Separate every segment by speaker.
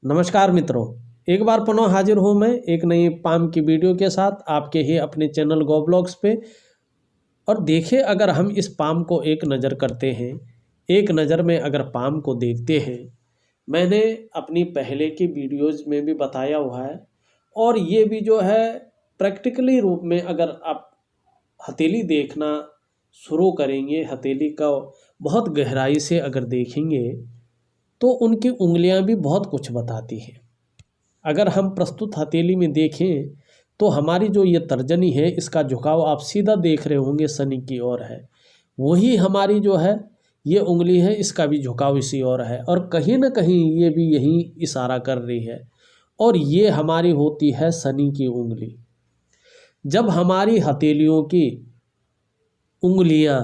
Speaker 1: नमस्कार मित्रों, एक बार पुनः हाजिर हूँ मैं एक नई पाम की वीडियो के साथ आपके ही अपने चैनल गो ब्लॉग्स पे। और देखिए, अगर हम इस पाम को एक नज़र करते हैं, एक नज़र में अगर पाम को देखते हैं, मैंने अपनी पहले की वीडियोज़ में भी बताया हुआ है और ये भी जो है प्रैक्टिकली रूप में अगर आप हथेली देखना शुरू करेंगे, हथेली का बहुत गहराई से अगर देखेंगे तो उनकी उंगलियां भी बहुत कुछ बताती हैं। अगर हम प्रस्तुत हथेली में देखें तो हमारी जो ये तर्जनी है, इसका झुकाव आप सीधा देख रहे होंगे शनि की ओर है। वही हमारी जो है ये उंगली है, इसका भी झुकाव इसी ओर है और कहीं ना कहीं ये भी यही इशारा कर रही है। और ये हमारी होती है शनि की उंगली। जब हमारी हथेलियों की उंगलियां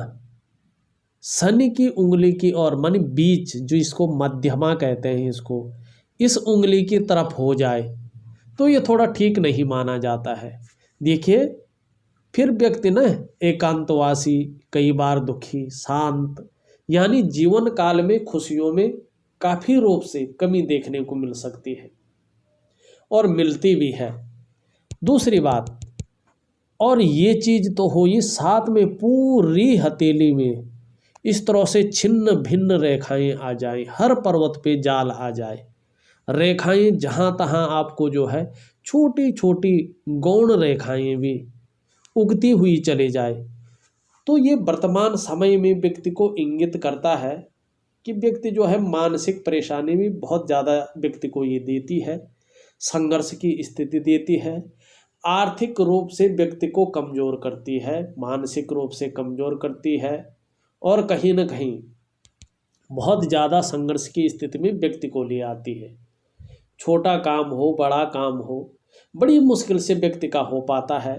Speaker 1: शनि की उंगली की ओर मानी बीच, जो इसको मध्यमा कहते हैं, इसको इस उंगली की तरफ हो जाए तो ये थोड़ा ठीक नहीं माना जाता है। देखिए, फिर व्यक्ति न एकांतवासी, कई बार दुखी, शांत, यानी जीवन काल में खुशियों में काफ़ी रूप से कमी देखने को मिल सकती है और मिलती भी है। दूसरी बात, और ये चीज़ तो हुई, साथ में पूरी हथेली में इस तरह से छिन्न भिन्न रेखाएं आ जाएं, हर पर्वत पे जाल आ जाए, रेखाएं जहाँ तहाँ आपको जो है छोटी छोटी गौण रेखाएं भी उगती हुई चले जाए, तो ये वर्तमान समय में व्यक्ति को इंगित करता है कि व्यक्ति जो है मानसिक परेशानी भी बहुत ज़्यादा व्यक्ति को ये देती है, संघर्ष की स्थिति देती है, आर्थिक रूप से व्यक्ति को कमज़ोर करती है, मानसिक रूप से कमज़ोर करती है और कहीं ना कहीं बहुत ज़्यादा संघर्ष की स्थिति में व्यक्ति को ले आती है। छोटा काम हो, बड़ा काम हो, बड़ी मुश्किल से व्यक्ति का हो पाता है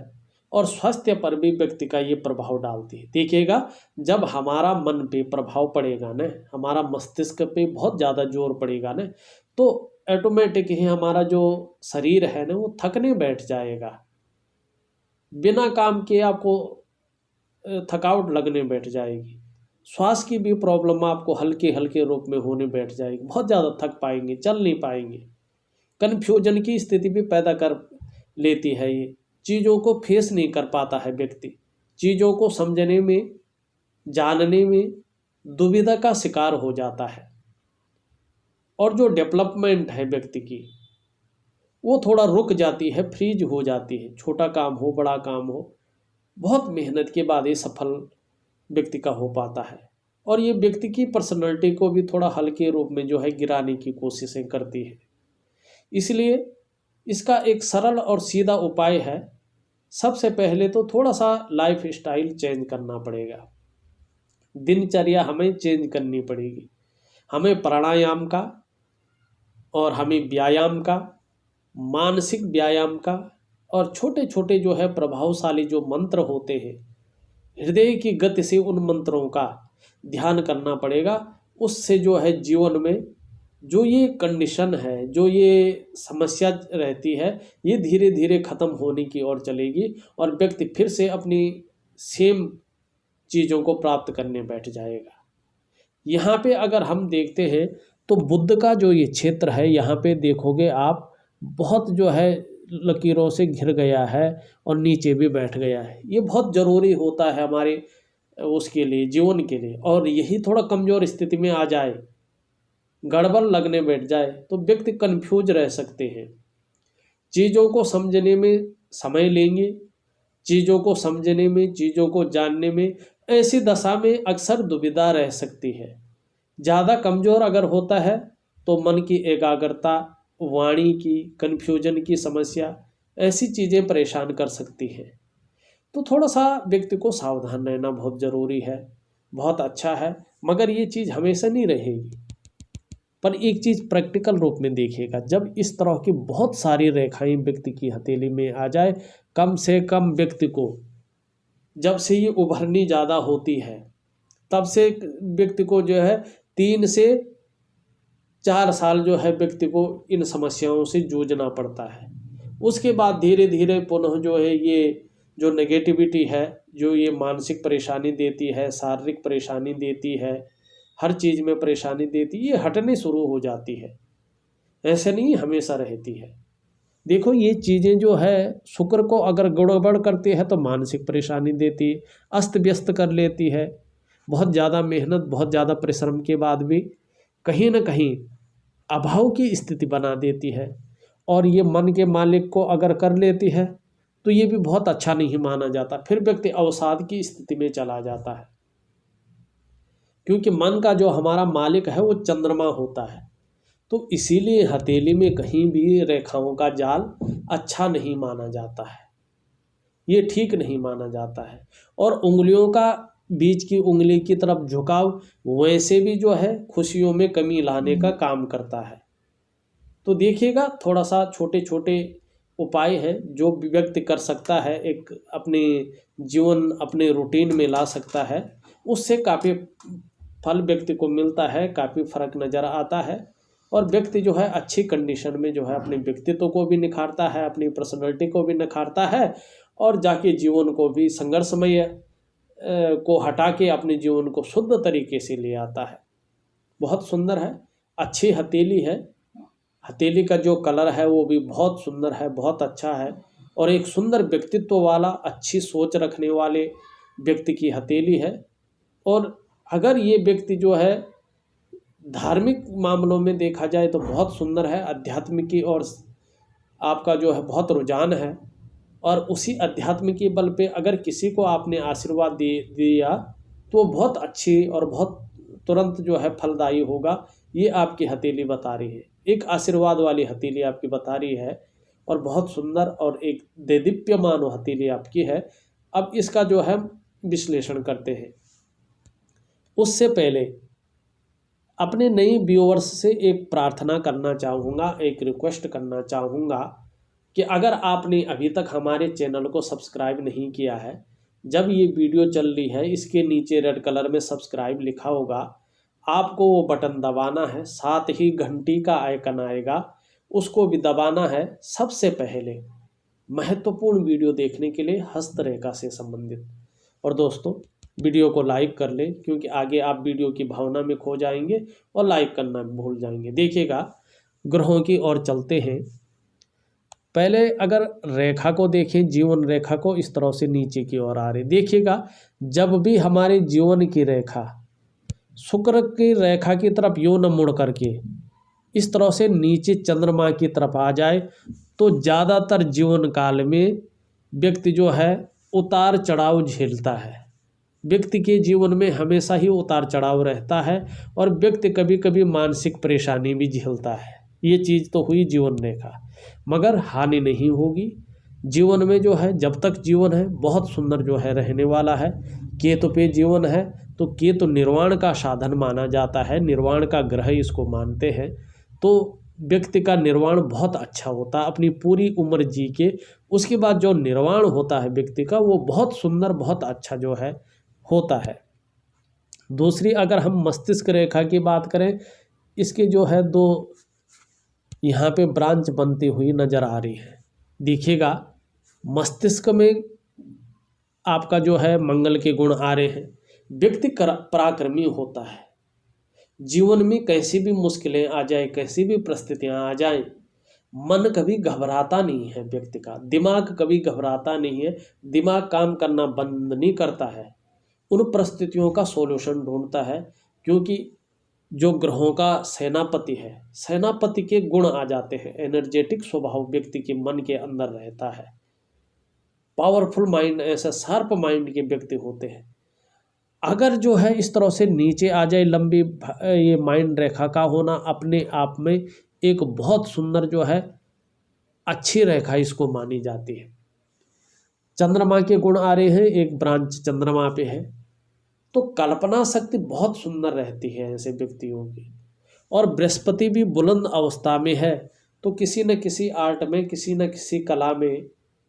Speaker 1: और स्वास्थ्य पर भी व्यक्ति का ये प्रभाव डालती है। देखिएगा, जब हमारा मन पे प्रभाव पड़ेगा ना, हमारा मस्तिष्क पे बहुत ज़्यादा जोर पड़ेगा ना, तो ऑटोमेटिक ही हमारा जो शरीर है ना वो थकने बैठ जाएगा। बिना काम किए आपको थकावट लगने बैठ जाएगी। श्वास की भी प्रॉब्लम आपको हल्के हल्के रूप में होने बैठ जाएगी, बहुत ज़्यादा थक पाएंगे, चल नहीं पाएंगे। कन्फ्यूजन की स्थिति भी पैदा कर लेती है ये, चीज़ों को फेस नहीं कर पाता है व्यक्ति, चीज़ों को समझने में, जानने में दुविधा का शिकार हो जाता है और जो डेवलपमेंट है व्यक्ति की वो थोड़ा रुक जाती है, फ्रीज हो जाती है। छोटा काम हो, बड़ा काम हो, बहुत मेहनत के बाद ये सफल व्यक्ति का हो पाता है और ये व्यक्ति की पर्सनैलिटी को भी थोड़ा हल्के रूप में जो है गिराने की कोशिशें करती है। इसलिए इसका एक सरल और सीधा उपाय है, सबसे पहले तो थोड़ा सा लाइफ स्टाइल चेंज करना पड़ेगा, दिनचर्या हमें चेंज करनी पड़ेगी। हमें प्राणायाम का और हमें व्यायाम का, मानसिक व्यायाम का और छोटे छोटे जो है प्रभावशाली जो मंत्र होते हैं, हृदय की गति से उन मंत्रों का ध्यान करना पड़ेगा। उससे जो है जीवन में जो ये कंडीशन है, जो ये समस्या रहती है, ये धीरे धीरे ख़त्म होने की ओर चलेगी और व्यक्ति फिर से अपनी सेम चीज़ों को प्राप्त करने बैठ जाएगा। यहाँ पे अगर हम देखते हैं तो बुद्ध का जो ये क्षेत्र है, यहाँ पे देखोगे आप, बहुत जो है लकीरों से घिर गया है और नीचे भी बैठ गया है। ये बहुत ज़रूरी होता है हमारे उसके लिए, जीवन के लिए। और यही थोड़ा कमज़ोर स्थिति में आ जाए, गड़बड़ लगने बैठ जाए, तो व्यक्ति कन्फ्यूज रह सकते हैं। चीज़ों को समझने में समय लेंगे, चीज़ों को समझने में, चीज़ों को जानने में, ऐसी दशा में अक्सर दुविधा रह सकती है। ज़्यादा कमज़ोर अगर होता है तो मन की एकाग्रता, वाणी की, कन्फ्यूजन की समस्या, ऐसी चीज़ें परेशान कर सकती हैं। तो थोड़ा सा व्यक्ति को सावधान रहना बहुत ज़रूरी है। बहुत अच्छा है, मगर ये चीज़ हमेशा नहीं रहेगी। पर एक चीज़ प्रैक्टिकल रूप में देखिएगा, जब इस तरह की बहुत सारी रेखाएं व्यक्ति की हथेली में आ जाए, कम से कम व्यक्ति को जब से ये उभरनी ज़्यादा होती है तब से व्यक्ति को जो है 3 से 4 साल जो है व्यक्ति को इन समस्याओं से जूझना पड़ता है। उसके बाद धीरे धीरे पुनः जो है ये जो नेगेटिविटी है, जो ये मानसिक परेशानी देती है, शारीरिक परेशानी देती है, हर चीज़ में परेशानी देती है, ये हटने शुरू हो जाती है। ऐसे नहीं हमेशा रहती है। देखो ये चीज़ें जो है शुक्र को अगर गड़बड़ करती है तो मानसिक परेशानी देती, अस्त व्यस्त कर लेती है। बहुत ज़्यादा मेहनत, बहुत ज़्यादा परिश्रम के बाद भी कहीं ना कहीं अभाव की स्थिति बना देती है। और ये मन के मालिक को अगर कर लेती है तो ये भी बहुत अच्छा नहीं माना जाता, फिर व्यक्ति अवसाद की स्थिति में चला जाता है। क्योंकि मन का जो हमारा मालिक है वो चंद्रमा होता है, तो इसीलिए हथेली में कहीं भी रेखाओं का जाल अच्छा नहीं माना जाता है, ये ठीक नहीं माना जाता है। और उंगलियों का बीच की उंगली की तरफ झुकाव वैसे भी जो है खुशियों में कमी लाने का काम करता है। तो देखिएगा थोड़ा सा छोटे छोटे उपाय हैं जो व्यक्ति कर सकता है, एक अपने जीवन अपने रूटीन में ला सकता है, उससे काफ़ी फल व्यक्ति को मिलता है, काफ़ी फर्क नज़र आता है। और व्यक्ति जो है अच्छी कंडीशन में जो है अपने व्यक्तित्व को भी निखारता है, अपनी पर्सनैलिटी को भी निखारता है, और जाके जीवन को भी संघर्षमय को हटा के अपने जीवन को शुद्ध तरीके से ले आता है। बहुत सुंदर है, अच्छी हथेली है। हथेली का जो कलर है वो भी बहुत सुंदर है, बहुत अच्छा है, और एक सुंदर व्यक्तित्व वाला, अच्छी सोच रखने वाले व्यक्ति की हथेली है। और अगर ये व्यक्ति जो है धार्मिक मामलों में देखा जाए तो बहुत सुंदर है, अध्यात्म की और आपका जो है बहुत रुझान है, और उसी अध्यात्म के बल पे अगर किसी को आपने आशीर्वाद दिया तो बहुत अच्छी और बहुत तुरंत जो है फलदायी होगा। ये आपकी हथेली बता रही है, एक आशीर्वाद वाली हथेली आपकी बता रही है, और बहुत सुंदर और एक देदीप्यमान हथेली आपकी है। अब इसका जो है विश्लेषण करते हैं। उससे पहले अपने नए व्यूअर्स से एक प्रार्थना करना चाहूँगा, एक रिक्वेस्ट करना चाहूँगा कि अगर आपने अभी तक हमारे चैनल को सब्सक्राइब नहीं किया है, जब ये वीडियो चल रही है इसके नीचे रेड कलर में सब्सक्राइब लिखा होगा, आपको वो बटन दबाना है, साथ ही घंटी का आइकन आएगा उसको भी दबाना है। सबसे पहले महत्वपूर्ण वीडियो देखने के लिए हस्तरेखा से संबंधित। और दोस्तों वीडियो को लाइक कर लें, क्योंकि आगे आप वीडियो की भावना में खो जाएंगे और लाइक करना भूल जाएंगे। देखिएगा ग्रहों की ओर चलते हैं। पहले अगर रेखा को देखें, जीवन रेखा को, इस तरह से नीचे की ओर आ रही। देखिएगा जब भी हमारे जीवन की रेखा शुक्र की रेखा की तरफ यूं न मुड़ करके इस तरह से नीचे चंद्रमा की तरफ आ जाए तो ज़्यादातर जीवन काल में व्यक्ति जो है उतार चढ़ाव झेलता है। व्यक्ति के जीवन में हमेशा ही उतार चढ़ाव रहता है, और व्यक्ति कभी कभी मानसिक परेशानी भी झेलता है। ये चीज़ तो हुई जीवन रेखा, मगर हानि नहीं होगी। जीवन में जो है जब तक जीवन है बहुत सुंदर जो है रहने वाला है। केतु पे जीवन है तो केतु निर्वाण का साधन माना जाता है, निर्वाण का ग्रह इसको मानते हैं। तो व्यक्ति का निर्वाण बहुत अच्छा होता है अपनी पूरी उम्र जी के, उसके बाद जो निर्वाण होता है व्यक्ति का वो बहुत सुंदर, बहुत अच्छा जो है होता है। दूसरी अगर हम मस्तिष्क रेखा की बात करें, इसके जो है दो यहाँ पे ब्रांच बनती हुई नज़र आ रही है। देखिएगा मस्तिष्क में आपका जो है मंगल के गुण आ रहे हैं। व्यक्ति पराक्रमी होता है, जीवन में कैसी भी मुश्किलें आ जाए, कैसी भी परिस्थितियां आ जाएं, मन कभी घबराता नहीं है। व्यक्ति का दिमाग कभी घबराता नहीं है, दिमाग काम करना बंद नहीं करता है, उन परिस्थितियों का सॉल्यूशन ढूंढता है। क्योंकि जो ग्रहों का सेनापति है, सेनापति के गुण आ जाते हैं। एनर्जेटिक स्वभाव व्यक्ति के मन के अंदर रहता है, पावरफुल माइंड, ऐसे शार्प माइंड के व्यक्ति होते हैं। अगर जो है इस तरह से नीचे आ जाए लंबी ये माइंड रेखा का होना अपने आप में एक बहुत सुंदर जो है अच्छी रेखा इसको मानी जाती है। चंद्रमा के गुण आ रहे हैं, एक ब्रांच चंद्रमा पे है, तो कल्पना शक्ति बहुत सुंदर रहती है ऐसे व्यक्तियों की। और बृहस्पति भी बुलंद अवस्था में है, तो किसी न किसी आर्ट में, किसी न किसी कला में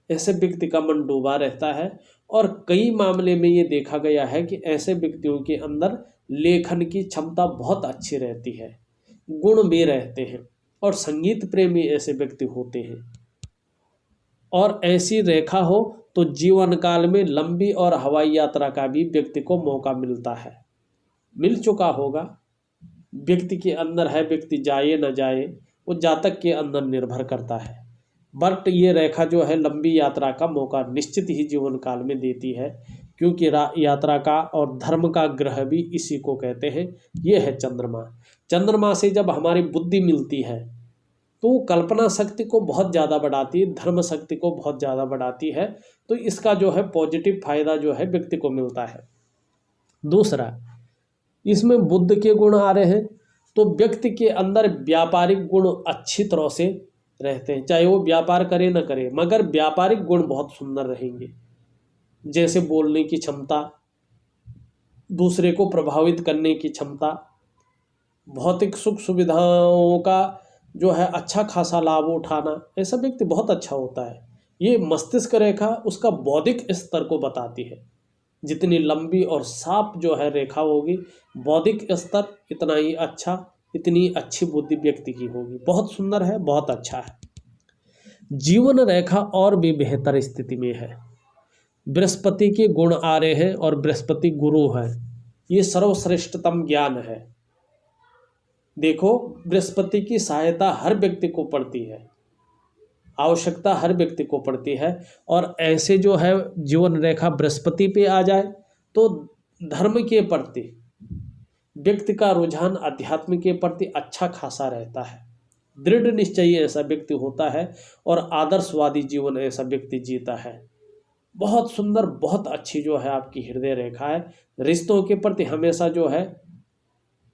Speaker 1: ऐसे व्यक्ति का मन डूबा रहता है। और कई मामले में ये देखा गया है कि ऐसे व्यक्तियों के अंदर लेखन की क्षमता बहुत अच्छी रहती है, गुण भी रहते हैं, और संगीत प्रेमी ऐसे व्यक्ति होते हैं। और ऐसी रेखा हो तो जीवन काल में लंबी और हवाई यात्रा का भी व्यक्ति को मौका मिलता है, मिल चुका होगा। व्यक्ति के अंदर है, व्यक्ति जाए न जाए, वो जातक के अंदर निर्भर करता है। बट ये रेखा जो है लंबी यात्रा का मौका निश्चित ही जीवन काल में देती है, क्योंकि यात्रा का और धर्म का ग्रह भी इसी को कहते हैं। ये है चंद्रमा। चंद्रमा से जब हमारी बुद्धि मिलती है तो कल्पना शक्ति को बहुत ज़्यादा बढ़ाती है, धर्म शक्ति को बहुत ज़्यादा बढ़ाती है। तो इसका जो है पॉजिटिव फायदा जो है व्यक्ति को मिलता है। दूसरा, इसमें बुध के गुण आ रहे हैं, तो व्यक्ति के अंदर व्यापारिक गुण अच्छी तरह से रहते हैं, चाहे वो व्यापार करे न करे, मगर व्यापारिक गुण बहुत सुंदर रहेंगे। जैसे बोलने की क्षमता, दूसरे को प्रभावित करने की क्षमता, भौतिक सुख सुविधाओं का जो है अच्छा खासा लाभ उठाना, ऐसा व्यक्ति बहुत अच्छा होता है। ये मस्तिष्क रेखा उसका बौद्धिक स्तर को बताती है। जितनी लंबी और साफ जो है रेखा होगी, बौद्धिक स्तर इतना ही अच्छा, इतनी अच्छी बुद्धि व्यक्ति की होगी। बहुत सुंदर है, बहुत अच्छा है। जीवन रेखा और भी बेहतर स्थिति में है। बृहस्पति के गुण आ रहे हैं और बृहस्पति गुरु है। ये सर्वश्रेष्ठतम ज्ञान है। देखो, बृहस्पति की सहायता हर व्यक्ति को पड़ती है, आवश्यकता हर व्यक्ति को पड़ती है। और ऐसे जो है जीवन रेखा बृहस्पति पे आ जाए तो धर्म के प्रति व्यक्ति का रुझान अध्यात्म के प्रति अच्छा खासा रहता है। दृढ़ निश्चयी ऐसा व्यक्ति होता है और आदर्शवादी जीवन ऐसा व्यक्ति जीता है। बहुत सुंदर, बहुत अच्छी जो है आपकी हृदय रेखा है। रिश्तों के प्रति हमेशा जो है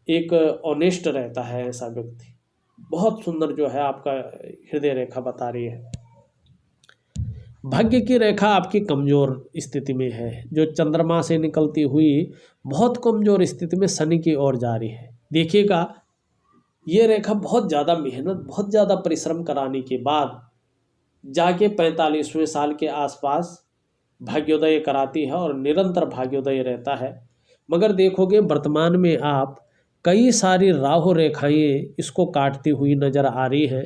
Speaker 1: एक ऑनेस्ट रहता है ऐसा व्यक्ति। बहुत सुंदर जो है आपका हृदय रेखा बता रही है। भाग्य की रेखा आपकी कमजोर स्थिति में है, जो चंद्रमा से निकलती हुई बहुत कमजोर स्थिति में शनि की ओर जा रही है। देखिएगा, ये रेखा बहुत ज़्यादा मेहनत, बहुत ज़्यादा परिश्रम कराने के बाद जाके 45वें साल के आसपास भाग्योदय कराती है और निरंतर भाग्योदय रहता है। मगर देखोगे वर्तमान में आप कई सारी राहु रेखाएं इसको काटती हुई नजर आ रही है।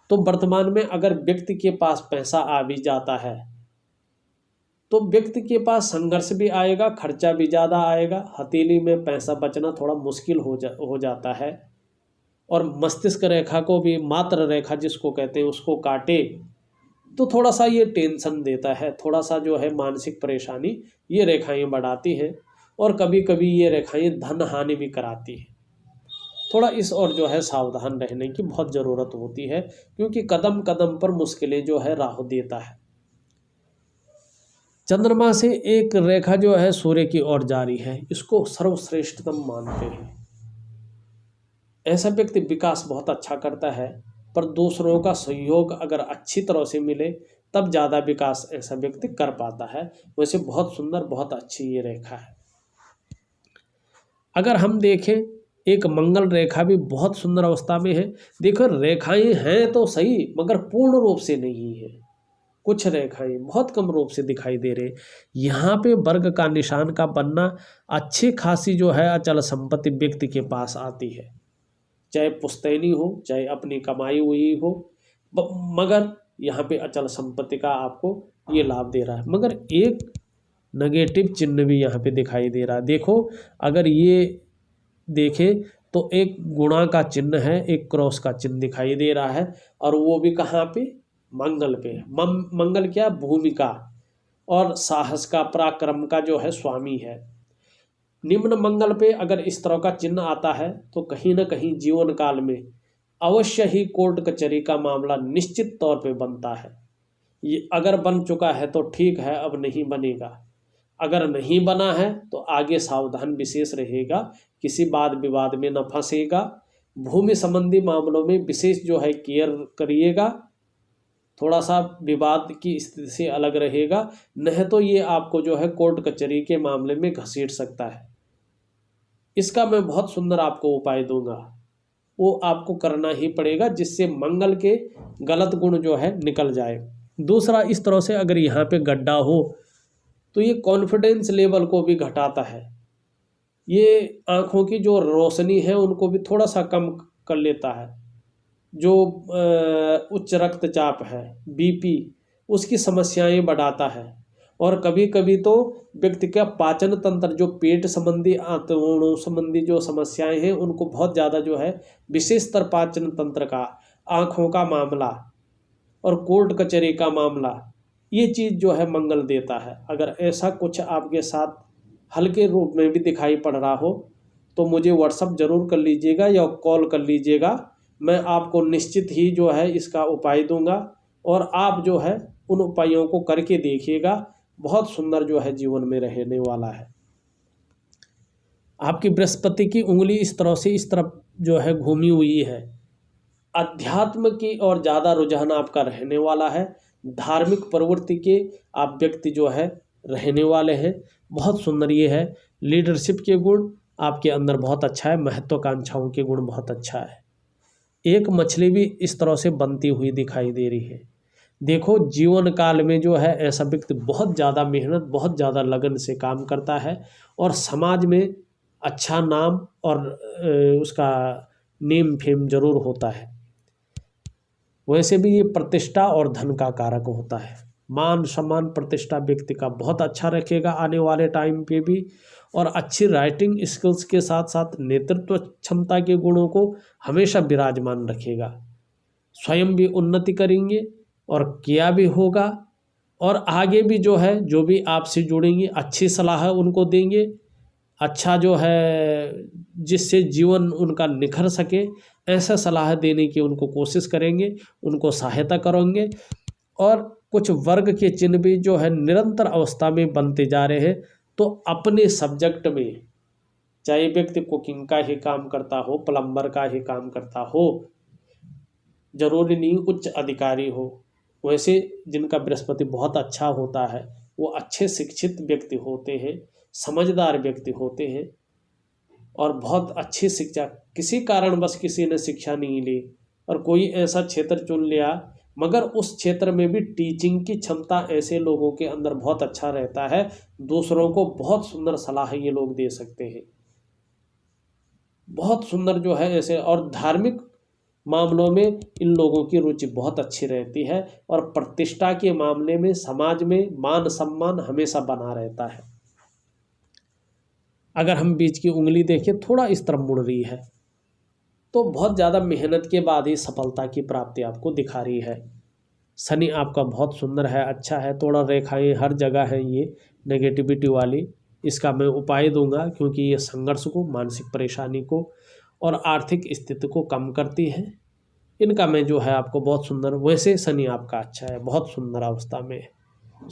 Speaker 1: तो वर्तमान में अगर व्यक्ति के पास पैसा आ भी जाता है तो व्यक्ति के पास संघर्ष भी आएगा, खर्चा भी ज़्यादा आएगा, हथेली में पैसा बचना थोड़ा मुश्किल हो जाता है। और मस्तिष्क रेखा को भी, मात्र रेखा जिसको कहते हैं, उसको काटे तो थोड़ा सा ये टेंशन देता है, थोड़ा सा जो है मानसिक परेशानी ये रेखाएं बढ़ाती हैं। और कभी कभी ये रेखाएं धन हानि भी कराती हैं। थोड़ा इस और जो है सावधान रहने की बहुत ज़रूरत होती है, क्योंकि कदम कदम पर मुश्किलें जो है राह देता है। चंद्रमा से एक रेखा जो है सूर्य की ओर जारी है, इसको सर्वश्रेष्ठतम मानते हैं। ऐसा व्यक्ति विकास बहुत अच्छा करता है, पर दूसरों का सहयोग अगर अच्छी तरह से मिले तब ज़्यादा विकास ऐसा व्यक्ति कर पाता है। वैसे बहुत सुंदर, बहुत अच्छी ये रेखा है। अगर हम देखें, एक मंगल रेखा भी बहुत सुंदर अवस्था में है। देखो, रेखाएं हैं तो सही, मगर पूर्ण रूप से नहीं है। कुछ रेखाएं बहुत कम रूप से दिखाई दे रहे। यहाँ पे वर्ग का निशान का बनना अच्छी खासी जो है अचल संपत्ति व्यक्ति के पास आती है, चाहे पुश्तैनी हो, चाहे अपनी कमाई हुई हो, मगर यहाँ पे अचल संपत्ति का आपको ये लाभ दे रहा है। मगर एक नेगेटिव चिन्ह भी यहाँ पे दिखाई दे रहा है। देखो, अगर ये देखें तो एक गुणा का चिन्ह है, एक क्रॉस का चिन्ह दिखाई दे रहा है, और वो भी कहाँ पे? मंगल पे। मंगल क्या? भूमिका और साहस का, पराक्रम का जो है स्वामी है। निम्न मंगल पे अगर इस तरह का चिन्ह आता है तो कहीं ना कहीं जीवन काल में अवश्य ही कोर्ट कचहरी का मामला निश्चित तौर पे बनता है। ये अगर बन चुका है तो ठीक है, अब नहीं बनेगा। अगर नहीं बना है तो आगे सावधान विशेष रहेगा, किसी वाद विवाद में न फंसेगा। भूमि संबंधी मामलों में विशेष जो है केयर करिएगा, थोड़ा सा विवाद की स्थिति से अलग रहेगा, नहीं तो ये आपको जो है कोर्ट कचहरी के मामले में घसीट सकता है। इसका मैं बहुत सुंदर आपको उपाय दूंगा, वो आपको करना ही पड़ेगा, जिससे मंगल के गलत गुण जो है निकल जाए। दूसरा, इस तरह से अगर यहाँ पे गड्ढा हो तो ये कॉन्फिडेंस लेवल को भी घटाता है। ये आँखों की जो रोशनी है उनको भी थोड़ा सा कम कर लेता है। जो उच्च रक्तचाप है, बीपी, उसकी समस्याएं बढ़ाता है। और कभी कभी तो व्यक्ति का पाचन तंत्र, जो पेट संबंधी आंतों संबंधी जो समस्याएं हैं उनको बहुत ज़्यादा जो है, विशेषतर पाचन तंत्र का, आँखों का मामला और कोर्ट कचहरी का मामला, ये चीज़ जो है मंगल देता है। अगर ऐसा कुछ आपके साथ हल्के रूप में भी दिखाई पड़ रहा हो तो मुझे व्हाट्सअप ज़रूर कर लीजिएगा या कॉल कर लीजिएगा। मैं आपको निश्चित ही जो है इसका उपाय दूंगा और आप जो है उन उपायों को करके देखिएगा। बहुत सुंदर जो है जीवन में रहने वाला है। आपकी बृहस्पति की उंगली इस तरह से इस तरफ जो है घूमी हुई है। अध्यात्म की और ज़्यादा रुझान आपका रहने वाला है। धार्मिक प्रवृत्ति के आप व्यक्ति जो है रहने वाले हैं। बहुत सुंदर ये है। लीडरशिप के गुण आपके अंदर बहुत अच्छा है। महत्वाकांक्षाओं के गुण बहुत अच्छा है। एक मछली भी इस तरह से बनती हुई दिखाई दे रही है। देखो, जीवन काल में जो है ऐसा व्यक्ति बहुत ज़्यादा मेहनत, बहुत ज़्यादा लगन से काम करता है और समाज में अच्छा नाम और उसका नेम फेम जरूर होता है। वैसे भी ये प्रतिष्ठा और धन का कारक होता है। मान सम्मान प्रतिष्ठा व्यक्ति का बहुत अच्छा रखेगा आने वाले टाइम पे भी। और अच्छी राइटिंग स्किल्स के साथ साथ नेतृत्व क्षमता के गुणों को हमेशा विराजमान रखेगा। स्वयं भी उन्नति करेंगे और किया भी होगा। और आगे भी जो है, जो भी आपसे जुड़ेंगे अच्छी सलाह उनको देंगे, अच्छा जो है जिससे जीवन उनका निखर सके, ऐसा सलाह देने की उनको कोशिश करेंगे, उनको सहायता करेंगे। और कुछ वर्ग के चिन्ह भी जो है निरंतर अवस्था में बनते जा रहे हैं। तो अपने सब्जेक्ट में, चाहे व्यक्ति कुकिंग का ही काम करता हो, प्लम्बर का ही काम करता हो, जरूरी नहीं उच्च अधिकारी हो, वैसे जिनका बृहस्पति बहुत अच्छा होता है वो अच्छे शिक्षित व्यक्ति होते हैं, समझदार व्यक्ति होते हैं और बहुत अच्छी शिक्षा, किसी कारणवश किसी ने शिक्षा नहीं ली और कोई ऐसा क्षेत्र चुन लिया, मगर उस क्षेत्र में भी टीचिंग की क्षमता ऐसे लोगों के अंदर बहुत अच्छा रहता है। दूसरों को बहुत सुंदर सलाह ये लोग दे सकते हैं। बहुत सुंदर जो है ऐसे। और धार्मिक मामलों में इन लोगों की रुचि बहुत अच्छी रहती है और प्रतिष्ठा के मामले में समाज में मान सम्मान हमेशा बना रहता है। अगर हम बीच की उंगली देखें, थोड़ा इस तरफ मुड़ रही है, तो बहुत ज़्यादा मेहनत के बाद ही सफलता की प्राप्ति आपको दिखा रही है। शनि आपका बहुत सुंदर है, अच्छा है। थोड़ा रेखाएं हर जगह है ये नेगेटिविटी वाली, इसका मैं उपाय दूंगा क्योंकि ये संघर्ष को, मानसिक परेशानी को और आर्थिक स्थिति को कम करती है। इनका मैं जो है आपको बहुत सुंदर, वैसे शनि आपका अच्छा है, बहुत सुंदर अवस्था में।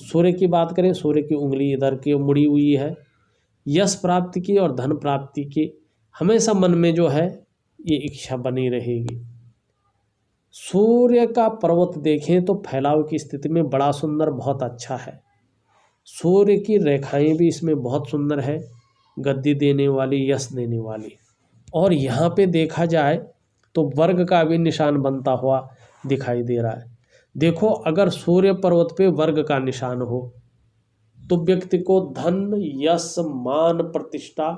Speaker 1: सूर्य की बात करें, सूर्य की उंगली इधर की मुड़ी हुई है। यश प्राप्ति की और धन प्राप्ति की हमेशा मन में जो है ये इच्छा बनी रहेगी। सूर्य का पर्वत देखें तो फैलाव की स्थिति में बड़ा सुंदर, बहुत अच्छा है। सूर्य की रेखाएं भी इसमें बहुत सुंदर है, गद्दी देने वाली, यश देने वाली। और यहाँ पे देखा जाए तो वर्ग का भी निशान बनता हुआ दिखाई दे रहा है। देखो, अगर सूर्य पर्वत पे वर्ग का निशान हो तो व्यक्ति को धन, यश, मान, प्रतिष्ठा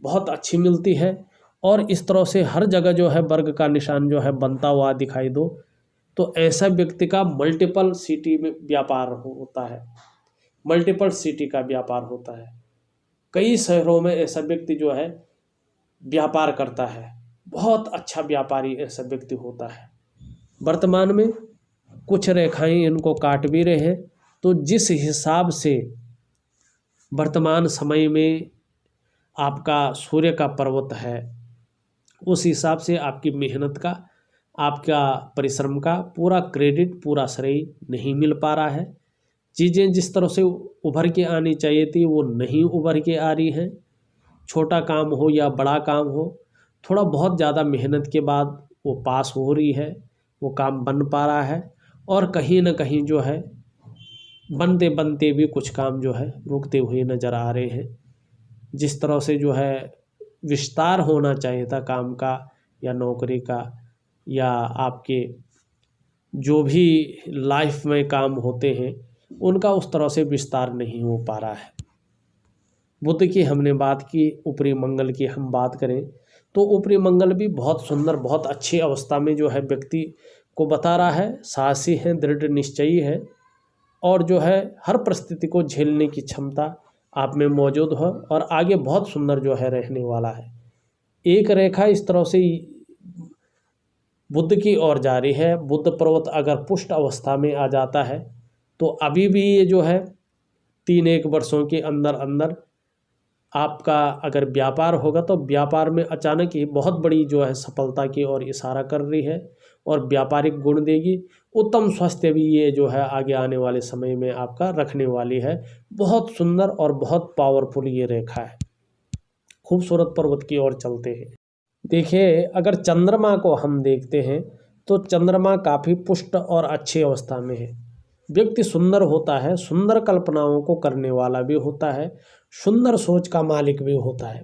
Speaker 1: बहुत अच्छी मिलती है। और इस तरह से हर जगह जो है वर्ग का निशान जो है बनता हुआ दिखाई दो तो ऐसा व्यक्ति का मल्टीपल सिटी में व्यापार होता है, मल्टीपल सिटी का व्यापार होता है। कई शहरों में ऐसा व्यक्ति जो है व्यापार करता है, बहुत अच्छा व्यापारी ऐसा व्यक्ति होता है। वर्तमान में कुछ रेखाएं इनको काट भी रहे हैं, तो जिस हिसाब से वर्तमान समय में आपका सूर्य का पर्वत है, उस हिसाब से आपकी मेहनत का, आपका परिश्रम का पूरा क्रेडिट, पूरा श्रेय नहीं मिल पा रहा है। चीज़ें जिस तरह से उभर के आनी चाहिए थी वो नहीं उभर के आ रही हैं। छोटा काम हो या बड़ा काम हो, थोड़ा बहुत ज़्यादा मेहनत के बाद वो पास हो रही है, वो काम बन पा रहा है। और कहीं ना कहीं जो है बनते बनते भी कुछ काम जो है रुकते हुए नज़र आ रहे हैं। जिस तरह से जो है विस्तार होना चाहिए था काम का या नौकरी का या आपके जो भी लाइफ में काम होते हैं उनका, उस तरह से विस्तार नहीं हो पा रहा है। बुध की हमने बात की, ऊपरी मंगल की हम बात करें तो ऊपरी मंगल भी बहुत सुंदर, बहुत अच्छी अवस्था में जो है व्यक्ति को बता रहा है। साहसी है, दृढ़ निश्चयी है और जो है हर परिस्थिति को झेलने की क्षमता आप में मौजूद हो और आगे बहुत सुंदर जो है रहने वाला है। एक रेखा इस तरह से बुध की ओर जा रही है। बुध पर्वत अगर पुष्ट अवस्था में आ जाता है तो अभी भी ये जो है 3-1 वर्षों के अंदर अंदर आपका अगर व्यापार होगा तो व्यापार में अचानक ही बहुत बड़ी जो है सफलता की ओर इशारा कर रही है और व्यापारिक गुण देगी। उत्तम स्वास्थ्य भी ये जो है आगे आने वाले समय में आपका रखने वाली है। बहुत सुंदर और बहुत पावरफुल ये रेखा है। खूबसूरत पर्वत की ओर चलते हैं। देखिए, अगर चंद्रमा को हम देखते हैं तो चंद्रमा काफ़ी पुष्ट और अच्छी अवस्था में है। व्यक्ति सुंदर होता है, सुंदर कल्पनाओं को करने वाला भी होता है, सुंदर सोच का मालिक भी होता है।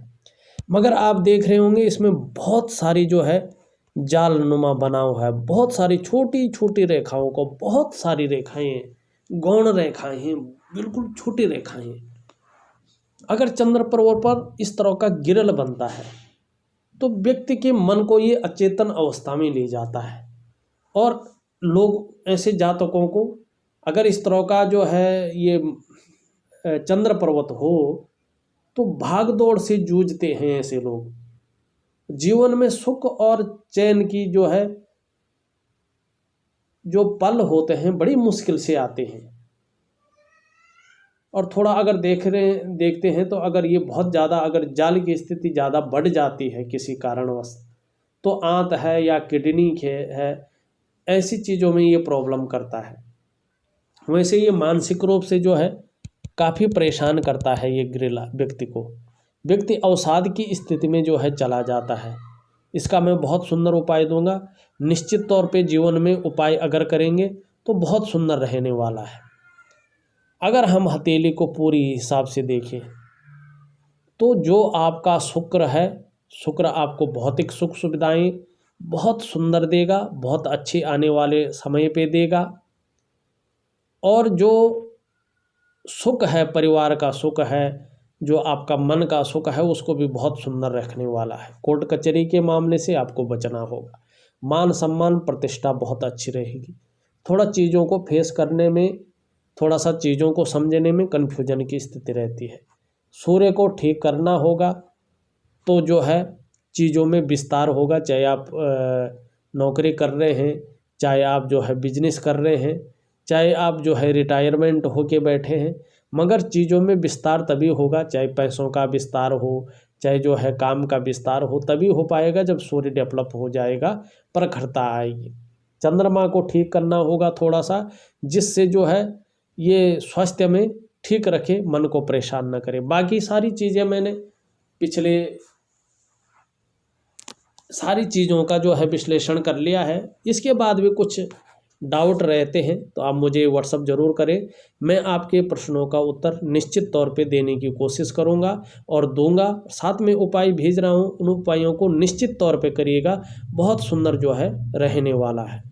Speaker 1: मगर आप देख रहे होंगे इसमें बहुत सारी जो है जाल नुमा बनाव है। बहुत सारी छोटी छोटी रेखाओं को, बहुत सारी रेखाएं, गौण रेखाएं हैं, बिल्कुल छोटी रेखाएं हैं। अगर चंद्र पर्वत पर इस तरह का गिरल बनता है तो व्यक्ति के मन को ये अचेतन अवस्था में ले जाता है और लोग ऐसे जातकों को अगर इस तरह का जो है ये चंद्र पर्वत हो तो भाग दौड़ से जूझते हैं। ऐसे लोग जीवन में सुख और चैन की जो है जो पल होते हैं बड़ी मुश्किल से आते हैं। और थोड़ा अगर देखते हैं तो अगर ये बहुत ज़्यादा अगर जाल की स्थिति ज़्यादा बढ़ जाती है किसी कारणवश तो आंत है या किडनी है, ऐसी चीज़ों में ये प्रॉब्लम करता है। वैसे ये मानसिक रूप से जो है काफ़ी परेशान करता है ये गिरला व्यक्ति को। व्यक्ति अवसाद की स्थिति में जो है चला जाता है। इसका मैं बहुत सुंदर उपाय दूंगा। निश्चित तौर पे जीवन में उपाय अगर करेंगे तो बहुत सुंदर रहने वाला है। अगर हम हथेली को पूरी हिसाब से देखें तो जो आपका शुक्र है, शुक्र आपको भौतिक सुख सुविधाएं बहुत सुंदर देगा, बहुत अच्छी आने वाले समय पे देगा। और जो सुख है, परिवार का सुख है, जो आपका मन का सुख है, उसको भी बहुत सुंदर रखने वाला है। कोर्ट कचहरी के मामले से आपको बचना होगा। मान सम्मान प्रतिष्ठा बहुत अच्छी रहेगी। थोड़ा चीज़ों को फेस करने में, थोड़ा सा चीज़ों को समझने में कन्फ्यूजन की स्थिति रहती है। सूर्य को ठीक करना होगा तो जो है चीज़ों में विस्तार होगा। चाहे आप नौकरी कर रहे हैं, चाहे आप जो है बिजनेस कर रहे हैं, चाहे आप जो है रिटायरमेंट होके बैठे हैं, मगर चीज़ों में विस्तार तभी होगा, चाहे पैसों का विस्तार हो, चाहे जो है काम का विस्तार हो, तभी हो पाएगा जब सूर्य डेवलप हो जाएगा, प्रखरता आएगी। चंद्रमा को ठीक करना होगा थोड़ा सा, जिससे जो है ये स्वास्थ्य में ठीक रखे, मन को परेशान न करे। बाकी सारी चीज़ें मैंने पिछले सारी चीज़ों का जो है विश्लेषण कर लिया है। इसके बाद भी कुछ डाउट रहते हैं तो आप मुझे व्हाट्सअप ज़रूर करें। मैं आपके प्रश्नों का उत्तर निश्चित तौर पे देने की कोशिश करूंगा और दूंगा। साथ में उपाय भेज रहा हूं, उन उपायों को निश्चित तौर पे करिएगा। बहुत सुंदर जो है रहने वाला है।